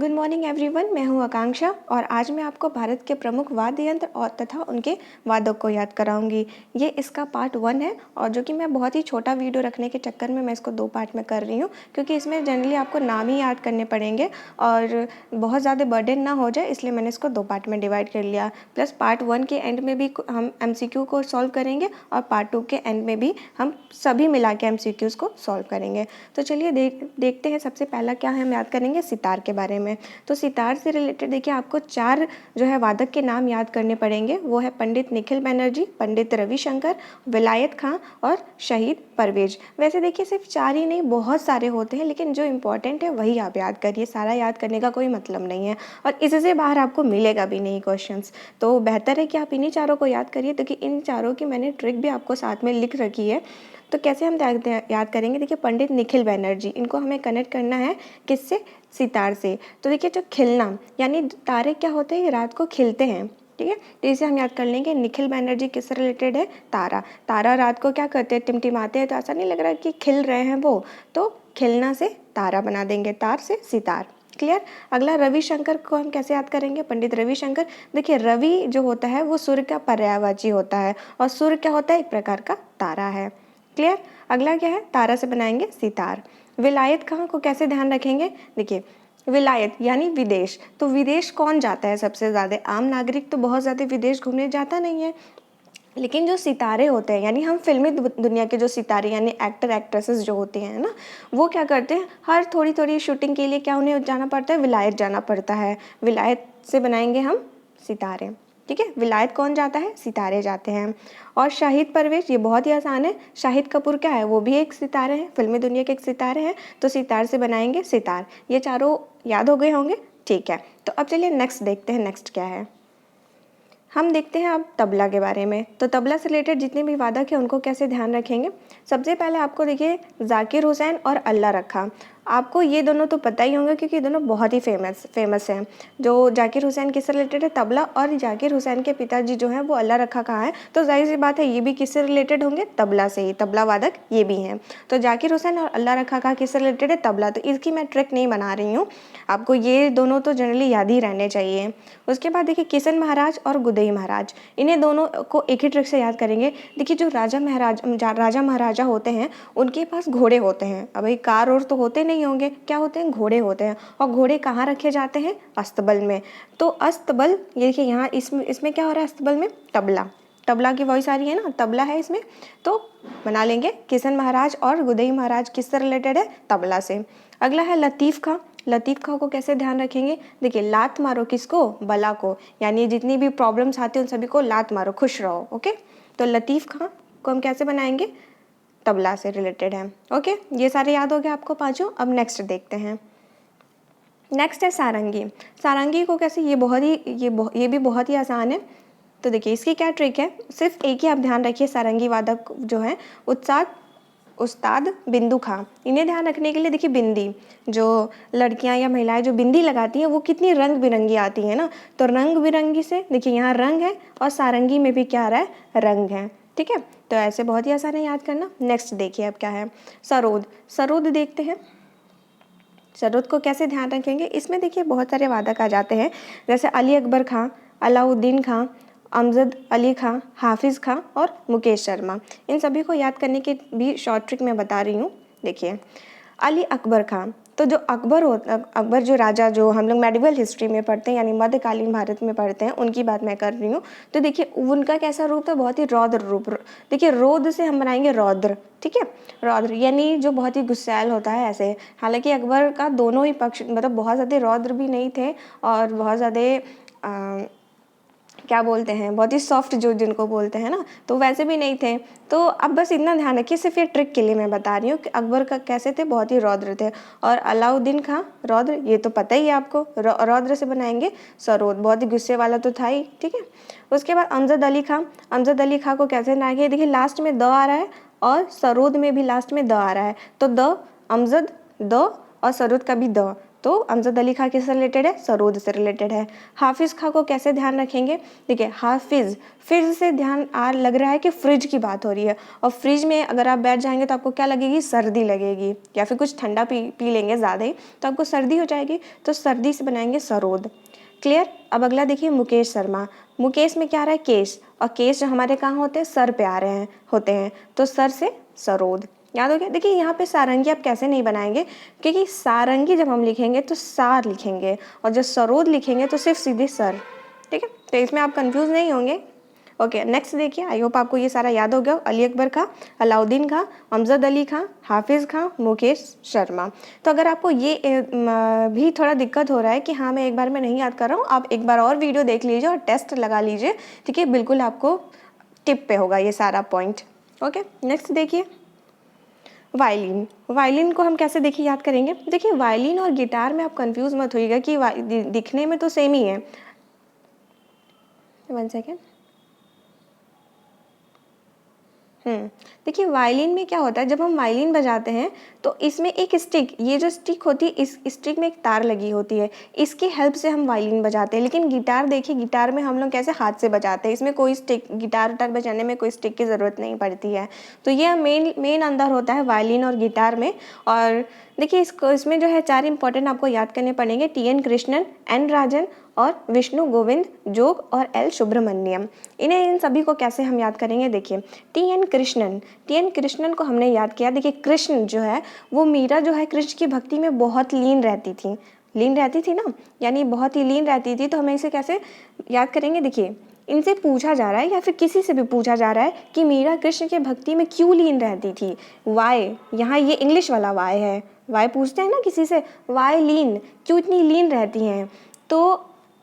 Good morning everyone, मैं हूं आकांक्षा और आज मैं आपको भारत के प्रमुख वाद्य यंत्र और तथा उनके वादक को याद कराऊंगी। ये इसका पार्ट 1 है और जो कि मैं बहुत ही छोटा वीडियो रखने के चक्कर में मैं इसको 2 पार्ट में कर रही हूँ, क्योंकि इसमें जनरली आपको नाम ही याद करने पड़ेंगे और बहुत ज़्यादा बर्डन ना हो जाए, इसलिए मैंने इसको 2 पार्ट में डिवाइड कर लिया। प्लस पार्ट 1 के एंड में भी हम MCQ को सॉल्व करेंगे और पार्ट 2 के एंड में भी हम सभी मिला के MCQs को सॉल्व करेंगे। तो चलिए देखते हैं। सबसे पहला क्या है, हम याद करेंगे सितार के बारे में। तो सितार से रिलेटेड देखिए, आपको 4 जो है वादक के नाम याद करने पड़ेंगे। वो है पंडित निखिल बनर्जी, पंडित रविशंकर, विलायत खां और शहीद परवेज। वैसे देखिए सिर्फ 4 ही नहीं, बहुत सारे होते हैं, लेकिन जो इंपॉर्टेंट है वही आप याद करिए। सारा याद करने का कोई मतलब नहीं है और इससे बाहर आपको मिलेगा भी नहीं क्वेश्चंस। तो बेहतर है कि आप इन्हीं चारों को याद करिए, क्योंकि इन चारों की मैंने ट्रिक भी आपको साथ में लिख रखी है। तो कैसे हम याद करेंगे, देखिए पंडित निखिल बनर्जी, इनको हमें कनेक्ट करना है किससे, सितार से। तो देखिए जो खिलना, यानी तारे क्या होते हैं, रात को खिलते हैं, ठीक है। तो इसे हम याद कर लेंगे। निखिल बनर्जी किससे रिलेटेड है, तारा। तारा रात को क्या करते हैं, टिमटिमाते हैं, तो ऐसा नहीं लग रहा कि खिल रहे हैं वो, तो खिलना से तारा बना देंगे, तार से सितार। क्लियर। अगला रविशंकर को हम कैसे याद करेंगे, पंडित रविशंकर। देखिए रवि जो होता है वो सूर्य का पर्यायवाची होता है और सूर्य क्या होता है, एक प्रकार का तारा है। क्लियर। अगला क्या है, तारा से बनाएंगे सितार। विलायत खां को कैसे ध्यान रखेंगे, देखिए विलायत यानी विदेश। तो विदेश कौन जाता है सबसे ज़्यादा, आम नागरिक तो बहुत ज़्यादा विदेश घूमने जाता नहीं है, लेकिन जो सितारे होते हैं, यानी हम फिल्मी दुनिया के जो सितारे यानी एक्टर एक्ट्रेसेस जो होते हैं ना, वो क्या करते हैं, हर थोड़ी थोड़ी शूटिंग के लिए क्या उन्हें जाना पड़ता है, विलायत जाना पड़ता है। विलायत से बनाएंगे हम सितारे, ठीक है। विलायत कौन जाता है, सितारे जाते हैं। और शाहिद परवेज, ये बहुत ही आसान है। शाहिद कपूर क्या है, वो भी एक सितारे हैं, फिल्मी दुनिया के एक सितारे हैं। तो सितार से बनाएंगे सितार। ये चारों याद हो गए होंगे, ठीक है। तो अब चलिए नेक्स्ट देखते हैं, नेक्स्ट क्या है। हम देखते हैं अब तबला के बारे में। तो तबला से रिलेटेड जितने भी वादक हैं उनको कैसे ध्यान रखेंगे। सबसे पहले आपको देखिए जाकिर हुसैन और अल्लाह रखा, आपको ये दोनों तो पता ही होंगे क्योंकि दोनों बहुत ही फेमस हैं। जो जाकिर हुसैन किससे रिलेटेड है, तबला, और जाकिर हुसैन के पिताजी जो हैं वो अल्लाह रखा कहाँ है, तो जाहिर सी बात है ये भी किससे रिलेटेड होंगे, तबला से ही, तबला वादक ये भी हैं। तो जाकिर हुसैन और अल्लाह रखा कहाँ किससे रिलेटेड है, तबला। तो इसकी मैं ट्रिक नहीं बना रही हूँ, आपको ये दोनों तो जनरली याद ही रहने चाहिए। उसके बाद देखिए किशन महाराज और गुदई महाराज, इन्हें दोनों को एक ही ट्रिक से याद करेंगे। देखिए जो राजा महाराजा होते हैं उनके पास घोड़े होते हैं। अब भाई कार और तो होते नहीं होंगे, क्या होते हैं, घोड़े होते हैं। और घोड़े कहाँ रखे जाते हैं, अस्तबल में। तो अस्तबल, ये देखिए यहाँ इसमें क्या हो रहा है, अस्तबल में तबला, तबला की वॉइस आ रही है ना, तबला है इसमें। तो बना लेंगे किशन महाराज और गुदई महाराज किससे रिलेटेड है, तबला से। अगला है लतीफ़ खां। लतीफ़ खां को कैसे ध्यान रखेंगे, देखिए लात मारो किसको, बला को, यानी जितनी भी प्रॉब्लम्स आती हैं उन सभी को लात मारो, खुश रहो, ओके। तो लतीफ़ खां को हम कैसे बनाएंगे, तबला से रिलेटेड है, ओके। ये सारे याद हो गए आपको पांचों। अब नेक्स्ट देखते हैं। नेक्स्ट है सारंगी। सारंगी को कैसे, ये भी बहुत ही आसान है। तो देखिए इसकी क्या ट्रिक है, सिर्फ एक ही आप ध्यान रखिए, सारंगी वादक जो है उस्ताद बिंदु खां। इन्हें ध्यान रखने के लिए देखिए बिंदी, जो लड़कियां या महिलाएं जो बिंदी लगाती हैं वो कितनी रंग बिरंगी आती है ना। तो रंग बिरंगी से देखिए यहाँ रंग है और सारंगी में भी क्या आ रहा है, रंग है, ठीक है। तो ऐसे बहुत ही आसान है याद करना। नेक्स्ट देखिए अब क्या है, सरोद। सरोद देखते हैं, सरोद को कैसे ध्यान रखेंगे। इसमें देखिए बहुत सारे वादक आ जाते हैं, जैसे अली अकबर खां, अलाउद्दीन खां, अमजद अली खां, हाफिज़ खां और मुकेश शर्मा। इन सभी को याद करने की भी शॉर्ट ट्रिक मैं बता रही हूँ। देखिए अली अकबर खां, तो जो अकबर जो राजा, जो हम लोग मेडिवल हिस्ट्री में पढ़ते हैं यानी मध्यकालीन भारत में पढ़ते हैं, उनकी बात मैं कर रही हूँ। तो देखिए उनका कैसा रूप था, बहुत ही रौद्र रूप। देखिए रोद से हम बनाएंगे रौद्र, ठीक है। रौद्र यानी जो बहुत ही गुस्सैल होता है ऐसे। हालांकि अकबर का दोनों ही पक्ष, मतलब बहुत ज़्यादा रौद्र भी नहीं थे और बहुत ज़्यादा क्या बोलते हैं, बहुत ही सॉफ्ट जो जिनको बोलते हैं ना, तो वैसे भी नहीं थे। तो अब बस इतना ध्यान रखिए, सिर्फ ये ट्रिक के लिए मैं बता रही हूँ कि अकबर का कैसे थे, बहुत ही रौद्र थे। और अलाउद्दीन खां रौद्र, ये तो पता ही है आपको, रौद्र से बनाएंगे सरोद, बहुत ही गुस्से वाला तो था ही, ठीक है। उसके बाद अमजद अली खां। अमजद अली खां को कैसे बनाएंगे, देखिए लास्ट में द आ रहा है और सरोद में भी लास्ट में द आ रहा है। तो द, अमजद द और सरोद का भी द, तो अमजद अली खां किससे रिलेटेड है, सरोद से रिलेटेड है। हाफिज़ खां को कैसे ध्यान रखेंगे, देखिए हाफिज़, फिज से ध्यान लग रहा है कि फ्रिज की बात हो रही है, और फ्रिज में अगर आप बैठ जाएंगे तो आपको क्या लगेगी, सर्दी लगेगी, या फिर कुछ ठंडा पी लेंगे ज़्यादा ही तो आपको सर्दी हो जाएगी, तो सर्दी से बनाएंगे सरोद। क्लियर। अब अगला देखिए मुकेश शर्मा, मुकेश में क्या आ रहा है, केश, और केश जो हमारे कहाँ होते हैं, सर पे आ रहे हैं होते हैं, तो सर से सरोद। याद हो गया। देखिए यहाँ पे सारंगी आप कैसे नहीं बनाएंगे, क्योंकि सारंगी जब हम लिखेंगे तो सार लिखेंगे, और जब सरोद लिखेंगे तो सिर्फ सीधे सर। ठीक है, तो इसमें आप कंफ्यूज नहीं होंगे। ओके, नेक्स्ट देखिए, आई होप आपको ये सारा याद हो गया। अली अकबर खां, अलाउद्दीन खां, अमजद अली खां, हाफिज़ खां, मुकेश शर्मा। तो अगर आपको ये भी थोड़ा दिक्कत हो रहा है कि हाँ मैं एक बार में नहीं याद कर रहा हूँ, आप एक बार और वीडियो देख लीजिए और टेस्ट लगा लीजिए। ठीक है, बिल्कुल आपको टिप पे होगा ये सारा पॉइंट। ओके, नेक्स्ट देखिए वायलिन। वायलिन को हम कैसे देखिए याद करेंगे, देखिए वायलिन और गिटार में आप कंफ्यूज मत होइएगा कि दिखने में तो सेम ही है। 1 सेकेंड। देखिए वायलिन में क्या होता है, जब हम वायलिन बजाते हैं तो इसमें एक स्टिक, ये जो स्टिक होती है इस स्टिक में एक तार लगी होती है, इसकी हेल्प से हम वायलिन बजाते हैं। लेकिन गिटार देखिए, गिटार में हम लोग कैसे हाथ से बजाते हैं, इसमें कोई स्टिक, गिटार उटार बजाने में कोई स्टिक की ज़रूरत नहीं पड़ती है। तो ये मेन अंदर होता है वायलिन और गिटार में। और देखिए इसमें जो है 4 इंपॉर्टेंट आपको याद करने पड़ेंगे, टी.एन. कृष्णन, एन. राजन और विष्णु गोविंद जोग और एल. सुब्रमण्यम। इन सभी को कैसे हम याद करेंगे, देखिए टी.एन. कृष्णन को हमने याद किया। देखिए कृष्ण जो है वो, मीरा जो है कृष्ण की भक्ति में बहुत लीन रहती थी ना, यानी बहुत ही लीन रहती थी। तो हमें इसे कैसे याद करेंगे, देखिए इनसे पूछा जा रहा है या फिर किसी से भी पूछा जा रहा है कि मीरा कृष्ण की भक्ति में क्यों लीन रहती थी, वाई, यहाँ ये इंग्लिश वाला वाई है, वाई पूछते हैं ना किसी से, वाई लीन, क्यों इतनी लीन रहती हैं। तो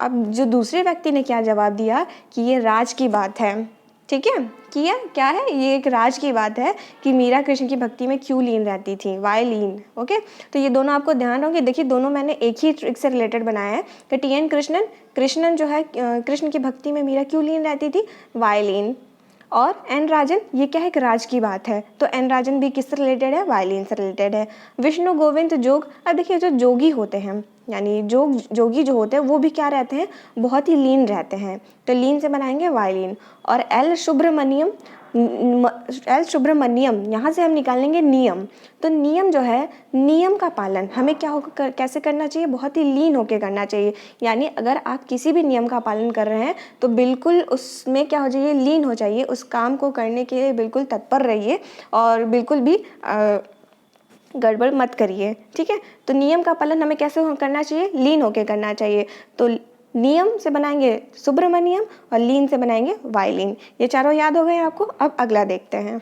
अब जो दूसरे व्यक्ति ने क्या जवाब दिया कि ये राज की बात है। ठीक है, क्या है, ये एक राज की बात है कि मीरा कृष्ण की भक्ति में क्यों लीन रहती थी, वाई लीन। ओके, तो ये दोनों आपको ध्यान होंगे। देखिए दोनों मैंने एक ही ट्रिक से रिलेटेड बनाया है कि टी.एन. कृष्णन जो है कृष्ण की भक्ति में मीरा क्यों लीन रहती थी, वाई लीन। और एन. राजन, ये क्या है, एक राज की बात है, तो एन. राजन भी किससे रिलेटेड है, वायलिन से रिलेटेड है। विष्णु गोविंद जोग, अब देखिए जो जोगी होते हैं, यानी जोगी जो होते हैं वो भी क्या रहते हैं, बहुत ही लीन रहते हैं, तो लीन से बनाएंगे वायलिन। और एल. सुब्रमण्यम, यहाँ से हम निकालेंगे नियम। तो नियम जो है, नियम का पालन हमें कैसे करना चाहिए, बहुत ही लीन होके करना चाहिए। यानी अगर आप किसी भी नियम का पालन कर रहे हैं तो बिल्कुल उसमें क्या हो जाइए, लीन हो जाइए, उस काम को करने के लिए बिल्कुल तत्पर रहिए और बिल्कुल भी गड़बड़ मत करिए। ठीक है, तो नियम का पालन हमें कैसे करना चाहिए, लीन होके करना चाहिए। तो नियम से बनाएंगे सुब्रमण्यम और लीन से बनाएंगे वायलिन। ये चारों याद हो गए आपको। अब अगला देखते हैं,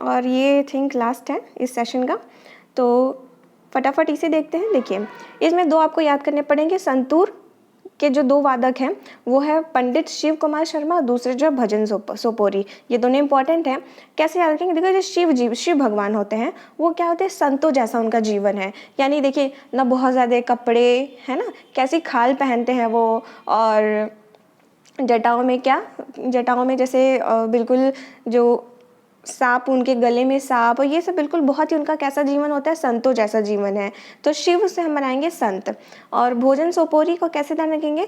और ये थिंक लास्ट है इस सेशन का, तो फटाफट इसे देखते हैं। देखिए इसमें 2 आपको याद करने पड़ेंगे। संतूर के जो 2 वादक हैं वो है पंडित शिव कुमार शर्मा, दूसरे जो है भजन सोपोरी। ये दोनों इंपॉर्टेंट हैं। कैसे याद रखेंगे, देखो जो शिव भगवान होते हैं वो क्या होते हैं, संतों जैसा उनका जीवन है। यानी देखिए ना बहुत ज़्यादा कपड़े है ना, कैसी खाल पहनते हैं वो, और जटाओं में जैसे बिल्कुल जो सांप, उनके गले में सांप, और ये सब बिल्कुल बहुत ही उनका कैसा जीवन होता है, संतों जैसा जीवन है। तो शिव से हम बनाएंगे संत। और भोजन सोपोरी को कैसे ध्यान रखेंगे,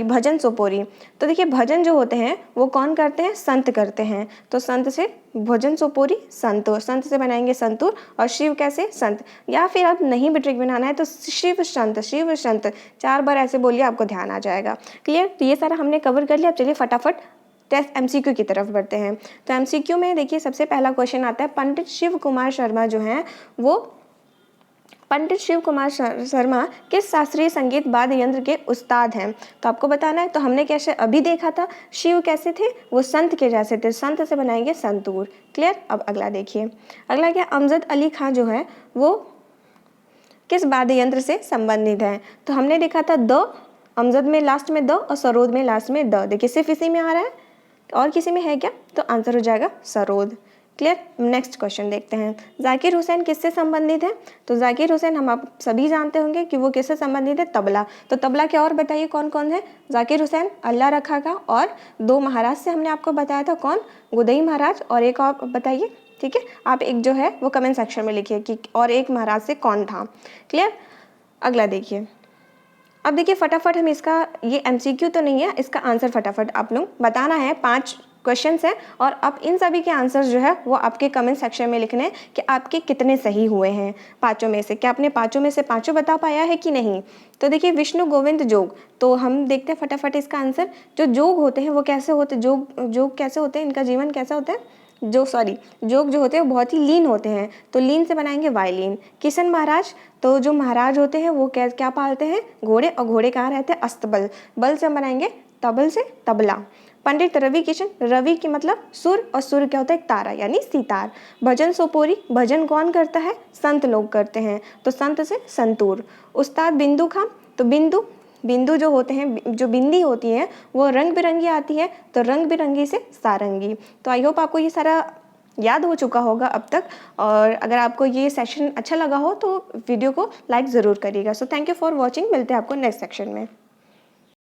भजन सोपोरी। तो देखिए भजन जो होते हैं वो कौन करते हैं, संत करते हैं। तो संत से भोजन सोपोरी संतूर, संत से बनाएंगे संतूर, और शिव कैसे, संत। या फिर अब नहीं भी ट्रिक बनाना है तो शिव संत 4 बार ऐसे बोलिए, आपको ध्यान आ जाएगा। क्लियर, तो ये सारा हमने कवर कर लिया। अब चलिए फटाफट टेस्ट एमसीक्यू की तरफ बढ़ते हैं। तो एमसीक्यू में देखिए सबसे पहला क्वेश्चन आता है, पंडित शिव कुमार शर्मा जो हैं वो, पंडित शिव कुमार शर्मा किस शास्त्रीय संगीत वाद्य यंत्र के उस्ताद हैं। तो आपको बताना है। तो हमने कैसे अभी देखा था, शिव कैसे थे, वो संत के जैसे थे, संत से बनाएंगे संतूर। क्लियर। अब अगला देखिए, अगला क्या, अमजद अली खां जो है वो किस वाद्य यंत्र से संबंधित है। तो हमने देखा था द, अमजद में लास्ट में द और सरोद में लास्ट में द। देखिए सिर्फ इसी में आ रहा है, और किसी में है क्या, तो आंसर हो जाएगा सरोद। क्लियर। नेक्स्ट क्वेश्चन देखते हैं, जाकिर हुसैन किससे संबंधित है। तो जाकिर हुसैन हम आप सभी जानते होंगे कि वो किससे संबंधित है, तबला। तो तबला के और बताइए कौन कौन है, जाकिर हुसैन, अल्लाह रखा का, और 2 महाराज से हमने आपको बताया था, कौन, गुदई महाराज, और एक और बताइए, ठीक है, आप एक जो है वो कमेंट सेक्शन में लिखिए कि और एक महाराज से कौन था। क्लियर। अगला देखिए, अब देखिए फटाफट हम इसका, ये एमसीक्यू तो नहीं है, इसका आंसर फटाफट आप लोग बताना है। 5 क्वेश्चंस हैं और अब इन सभी के आंसर्स जो है वो आपके कमेंट सेक्शन में लिखने हैं कि आपके कितने सही हुए हैं पाँचों में से। क्या आपने पाँचों में से पाँचों बता पाया है कि नहीं। तो देखिए विष्णु गोविंद जोग, तो हम देखते हैं फटाफट इसका आंसर। जो जोग होते हैं वो कैसे होते, जोग कैसे होते हैं, इनका जीवन कैसा होता है। जोग जो होते हैं वो बहुत ही लीन होते हैं, तो लीन से बनाएंगे वायलिन। किशन महाराज, तो जो महाराज होते हैं वो क्या पालते हैं, घोड़े, और घोड़े कहाँ रहते हैं, अस्तबल। बल से बनाएंगे तबल से तबला। पंडित रवि किशन, रवि की मतलब सुर, और सुर क्या होता है, एक तारा यानी सितार। भजन सोपोरी, भजन कौन करता है, संत लोग करते हैं, तो संत से संतूर। उस्ताद बिंदु खां, तो बिंदु जो होते हैं, जो बिंदी होती है वो रंग बिरंगी आती है, तो रंग बिरंगी से सारंगी। तो आई होप आपको ये सारा याद हो चुका होगा अब तक। और अगर आपको ये सेशन अच्छा लगा हो तो वीडियो को लाइक ज़रूर करिएगा। So thank you for watching, मिलते हैं आपको नेक्स्ट सेक्शन में।